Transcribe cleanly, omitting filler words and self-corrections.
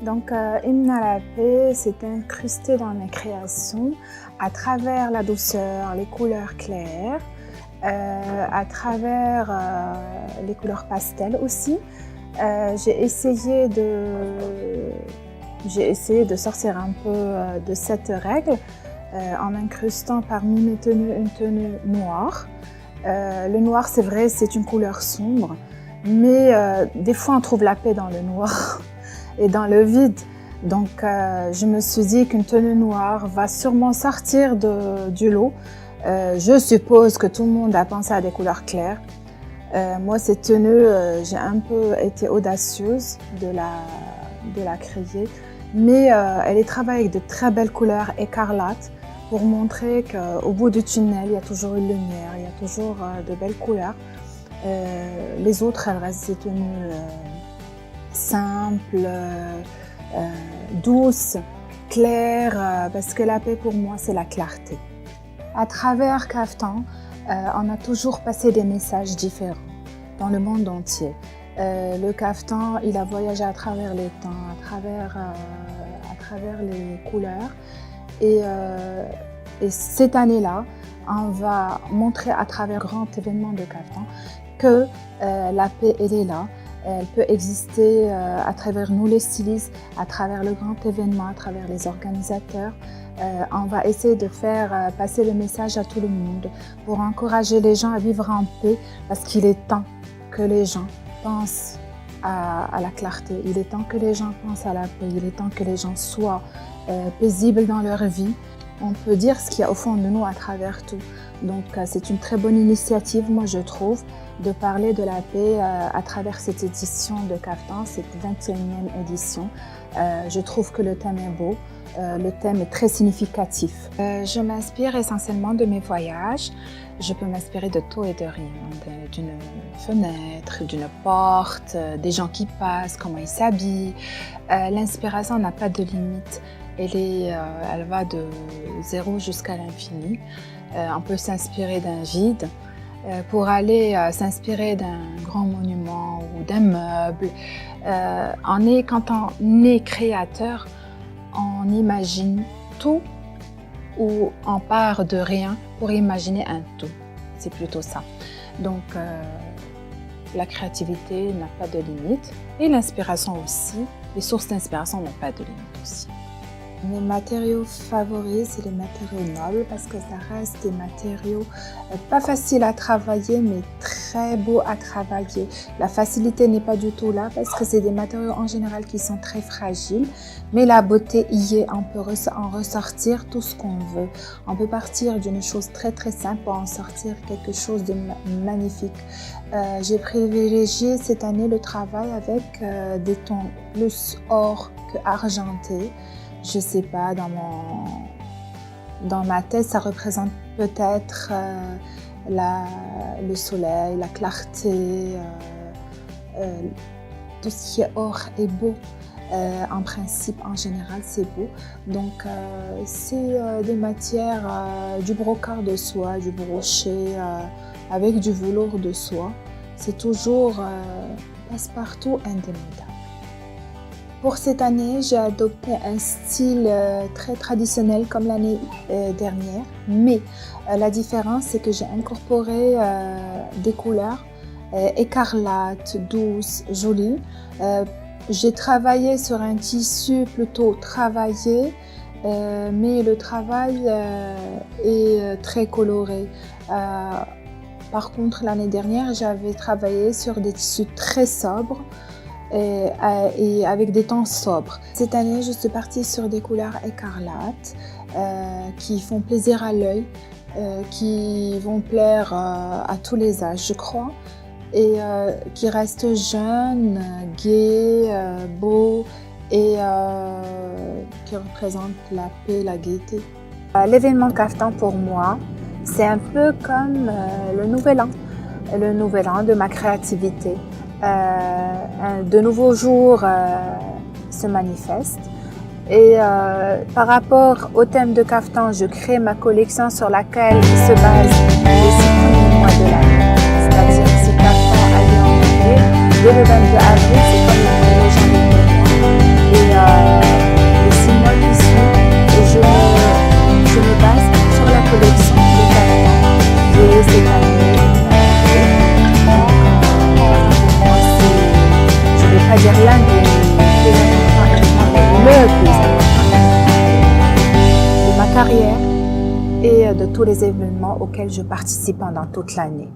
Donc, Hymne à la paix s'est incrusté dans mes créations à travers la douceur, les couleurs claires, à travers les couleurs pastel aussi. J'ai essayé de sortir un peu de cette règle en incrustant parmi mes tenues une tenue noire. Le noir, c'est vrai, c'est une couleur sombre, mais des fois on trouve la paix dans le noir et dans le vide. Donc je me suis dit qu'une tenue noire va sûrement sortir du lot. Je suppose que tout le monde a pensé à des couleurs claires. Moi, cette tenue, j'ai un peu été audacieuse de la créer, mais elle est travaillée avec de très belles couleurs écarlates pour montrer qu'au bout du tunnel, il y a toujours une lumière, il y a toujours de belles couleurs. Les autres, elles restent des tenues simples, douces, claires, parce que la paix pour moi, c'est la clarté. À travers Kaftan, on a toujours passé des messages différents dans le monde entier. Le Kaftan, il a voyagé à travers les temps, à travers les couleurs. Et cette année-là, on va montrer à travers grand événement de Kaftan que la paix, elle est là. Elle peut exister à travers nous les stylistes, à travers le grand événement, à travers les organisateurs. On va essayer de faire passer le message à tout le monde pour encourager les gens à vivre en paix, parce qu'il est temps que les gens pensent à la clarté, il est temps que les gens pensent à la paix, il est temps que les gens soient paisibles dans leur vie. On peut dire ce qu'il y a au fond de nous à travers tout. Donc c'est une très bonne initiative, moi je trouve, de parler de la paix à travers cette édition de Kaftan, cette 21e édition. Je trouve que le thème est beau. Le thème est très significatif. Je m'inspire essentiellement de mes voyages. Je peux m'inspirer de tout et de rien, d'une fenêtre, d'une porte, des gens qui passent, comment ils s'habillent. L'inspiration n'a pas de limite. Elle va de zéro jusqu'à l'infini. On peut s'inspirer d'un vide pour aller s'inspirer d'un grand monument ou d'un meuble. Quand on est créateur, on imagine tout ou on part de rien pour imaginer un tout. C'est plutôt ça. Donc, la créativité n'a pas de limite et l'inspiration aussi. Les sources d'inspiration n'ont pas de limite aussi. Mes matériaux favoris, c'est les matériaux nobles parce que ça reste des matériaux pas faciles à travailler mais très beaux à travailler. La facilité n'est pas du tout là parce que c'est des matériaux en général qui sont très fragiles, mais la beauté y est. On peut en ressortir tout ce qu'on veut. On peut partir d'une chose très très simple pour en sortir quelque chose de magnifique. J'ai privilégié cette année le travail avec des tons plus or que argentés. Je sais pas, dans ma tête, ça représente peut-être le soleil, la clarté, tout ce qui est or est beau. En principe, en général, c'est beau. Donc, c'est des matières, du brocart de soie, du brochet, avec du velours de soie. C'est toujours passe-partout indémodable. Pour cette année, j'ai adopté un style très traditionnel comme l'année dernière, mais la différence, c'est que j'ai incorporé des couleurs écarlates, douces, jolies. J'ai travaillé sur un tissu plutôt travaillé, mais le travail est très coloré. Par contre, l'année dernière, j'avais travaillé sur des tissus très sobres, et avec des tons sobres. Cette année, je suis partie sur des couleurs écarlates qui font plaisir à l'œil, qui vont plaire à tous les âges, je crois, et qui restent jeunes, gais, beaux et qui représentent la paix, la gaieté. L'événement Kaftan pour moi, c'est un peu comme le nouvel an de ma créativité. De nouveaux jours se manifestent et par rapport au thème de Kaftan, je crée ma collection sur laquelle se base les 6 premiers mois de l'année, c'est-à-dire que c'est Kaftan allié en anglais. Dès le 22 avril, c'est comme le 1er janvier pour moi. de tous les événements auxquels je participe pendant toute l'année.